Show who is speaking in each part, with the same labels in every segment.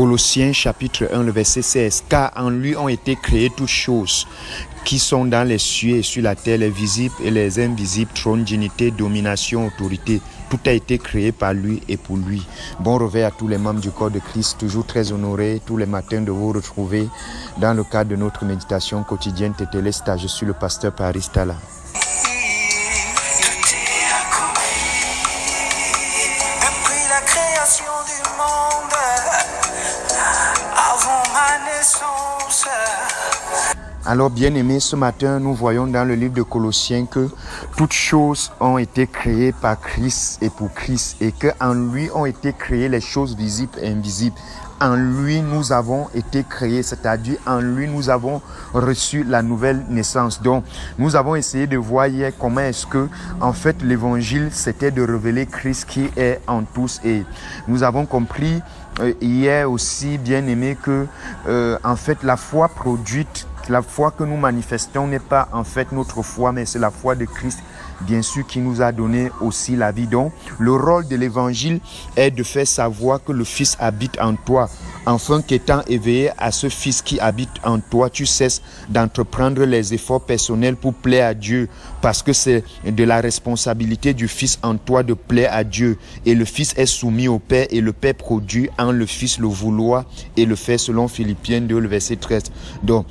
Speaker 1: Colossiens chapitre 1, le verset 16. Car en lui ont été créées toutes choses qui sont dans les cieux et sur la terre, les visibles et les invisibles, trône, dignité, domination, autorité. Tout a été créé par lui et pour lui. Bon réveil à tous les membres du corps de Christ, toujours très honorés tous les matins de vous retrouver dans le cadre de notre méditation quotidienne Tétélesta. Je suis le pasteur Paris Tala.
Speaker 2: Depuis la création du monde, avant ma naissance.
Speaker 1: Alors bien-aimés, ce matin, nous voyons dans le livre de Colossiens que toutes choses ont été créées par Christ et pour Christ et qu'en lui ont été créées les choses visibles et invisibles. En lui, nous avons été créés, c'est-à-dire en lui, nous avons reçu la nouvelle naissance. Donc, nous avons essayé de voir hier comment est-ce que, en fait, l'évangile, c'était de révéler Christ qui est en tous. Et nous avons compris hier aussi, bien aimé, que, en fait, la foi produite, la foi que nous manifestons n'est pas en fait notre foi, mais c'est la foi de Christ, bien sûr, qui nous a donné aussi la vie. Donc, le rôle de l'évangile est de faire savoir que le Fils habite en toi, afin qu'étant éveillé à ce Fils qui habite en toi, tu cesses d'entreprendre les efforts personnels pour plaire à Dieu, parce que c'est de la responsabilité du Fils en toi de plaire à Dieu. Et le Fils est soumis au Père, et le Père produit en le Fils le vouloir et le faire, selon Philippiens 2, le verset 13. Donc,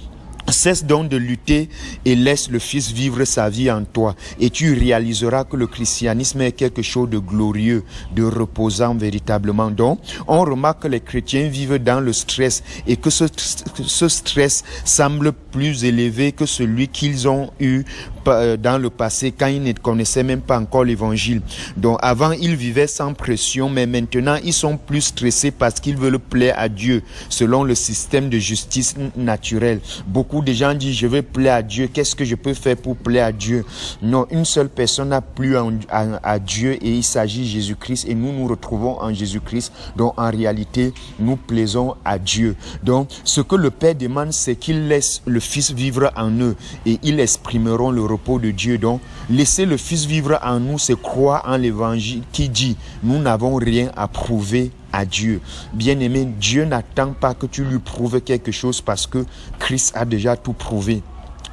Speaker 1: cesse donc de lutter et laisse le Fils vivre sa vie en toi. Et tu réaliseras que le christianisme est quelque chose de glorieux, de reposant véritablement. Donc, on remarque que les chrétiens vivent dans le stress et que ce stress semble plus élevé que celui qu'ils ont eu dans le passé quand ils ne connaissaient même pas encore l'évangile. Donc avant ils vivaient sans pression, mais maintenant ils sont plus stressés parce qu'ils veulent plaire à Dieu selon le système de justice naturelle. Beaucoup de gens disent je veux plaire à Dieu, qu'est-ce que je peux faire pour plaire à Dieu? Non, une seule personne a plu à Dieu et il s'agit de Jésus-Christ et nous nous retrouvons en Jésus-Christ. Donc en réalité nous plaisons à Dieu. Donc ce que le Père demande, c'est qu'il laisse le Fils vivre en eux et ils exprimeront le repos de Dieu. Donc laisser le Fils vivre en nous, c'est croire en l'évangile qui dit nous n'avons rien à prouver à Dieu. Bien-aimé, Dieu n'attend pas que tu lui prouves quelque chose parce que Christ a déjà tout prouvé.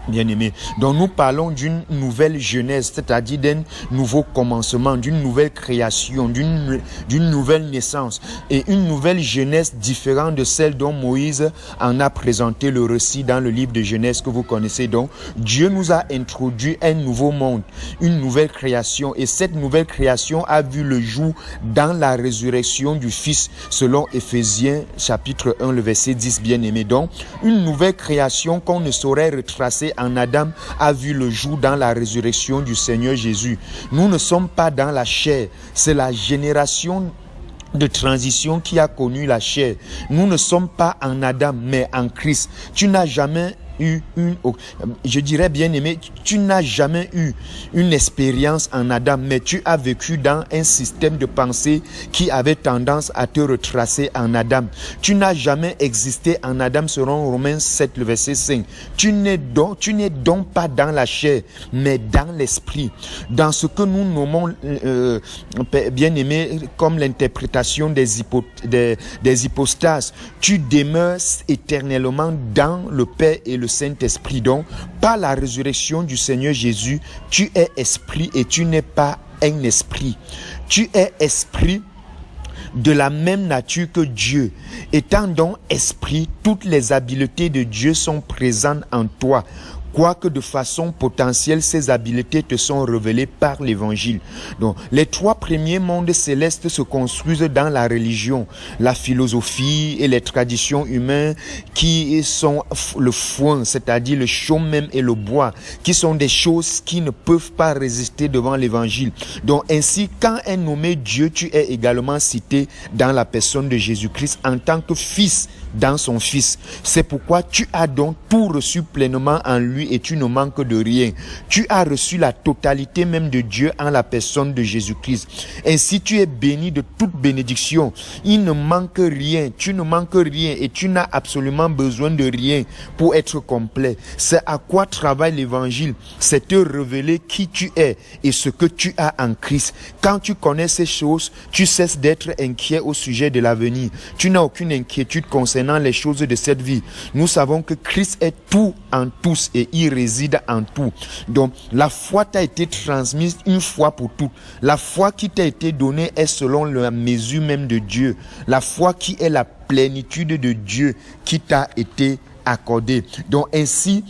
Speaker 1: Bien-aimé. Donc nous parlons d'une nouvelle jeunesse, c'est-à-dire d'un nouveau commencement, d'une nouvelle création, d'une nouvelle naissance et une nouvelle jeunesse différente de celle dont Moïse en a présenté le récit dans le livre de Genèse que vous connaissez. Donc Dieu nous a introduit un nouveau monde, une nouvelle création et cette nouvelle création a vu le jour dans la résurrection du Fils selon Éphésiens chapitre 1 le verset 10, bien-aimé. Donc une nouvelle création qu'on ne saurait retracer en Adam a vu le jour dans la résurrection du Seigneur Jésus. Nous ne sommes pas dans la chair, c'est la génération de transition qui a connu la chair. Nous ne sommes pas en Adam, mais en Christ. Tu n'as jamais eu je dirais bien aimé, tu n'as jamais eu une expérience en Adam, mais tu as vécu dans un système de pensée qui avait tendance à te retracer en Adam. Tu n'as jamais existé en Adam selon Romains 7 le verset 5. Tu n'es donc pas dans la chair, mais dans l'esprit. Dans ce que nous nommons bien aimé comme l'interprétation des hypostases, tu demeures éternellement dans le Père et le Saint-Esprit. Donc, par la résurrection du Seigneur Jésus, tu es esprit et tu n'es pas un esprit. Tu es esprit de la même nature que Dieu. Étant donc esprit, toutes les habiletés de Dieu sont présentes en toi. Quoique de façon potentielle, ces habiletés te sont révélées par l'évangile. Donc, les trois premiers mondes célestes se construisent dans la religion, la philosophie et les traditions humaines qui sont le foin, c'est-à-dire le chaume même et le bois, qui sont des choses qui ne peuvent pas résister devant l'évangile. Donc, ainsi, quand est nommé Dieu, tu es également cité dans la personne de Jésus-Christ en tant que fils dans son Fils. C'est pourquoi tu as donc tout reçu pleinement en lui et tu ne manques de rien. Tu as reçu la totalité même de Dieu en la personne de Jésus-Christ. Ainsi tu es béni de toute bénédiction. Il ne manque rien, tu ne manques rien et tu n'as absolument besoin de rien pour être complet. C'est à quoi travaille l'évangile, c'est te révéler qui tu es et ce que tu as en Christ. Quand tu connais ces choses, tu cesses d'être inquiet au sujet de l'avenir. Tu n'as aucune inquiétude concernant les choses de cette vie. Nous savons que Christ est tout en tous et il réside en tout. Donc, la foi t'a été transmise une fois pour toutes. La foi qui t'a été donnée est selon la mesure même de Dieu. La foi qui est la plénitude de Dieu qui t'a été accordée. Donc, ainsi,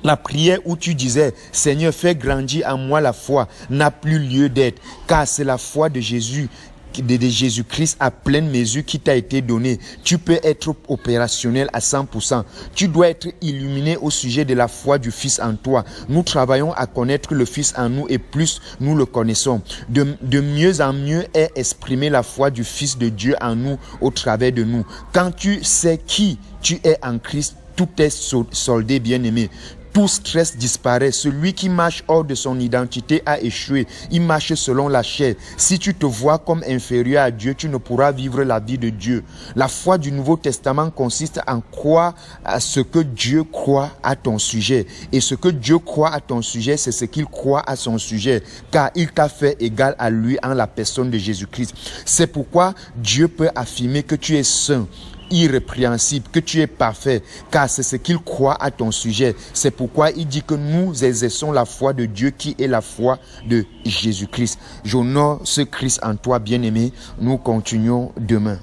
Speaker 1: la prière où tu disais « Seigneur, fais grandir en moi la foi » n'a plus lieu d'être, car c'est la foi de Jésus, de Jésus-Christ à pleine mesure qui t'a été donnée. Tu peux être opérationnel à 100%. Tu dois être illuminé au sujet de la foi du Fils en toi. Nous travaillons à connaître le Fils en nous et plus nous le connaissons. De mieux en mieux est exprimée la foi du Fils de Dieu en nous au travers de nous. Quand tu sais qui tu es en Christ, tout est soldé, bien-aimé. Tout stress disparaît. Celui qui marche hors de son identité a échoué. Il marche selon la chair. Si tu te vois comme inférieur à Dieu, tu ne pourras vivre la vie de Dieu. La foi du Nouveau Testament consiste en croire à ce que Dieu croit à ton sujet. Et ce que Dieu croit à ton sujet, c'est ce qu'il croit à son sujet. Car il t'a fait égal à lui en la personne de Jésus-Christ. C'est pourquoi Dieu peut affirmer que tu es saint, irrépréhensible, que tu es parfait, car c'est ce qu'il croit à ton sujet. C'est pourquoi il dit que nous exerçons la foi de Dieu qui est la foi de Jésus-Christ. J'honore ce Christ en toi, bien-aimé. Nous continuons demain.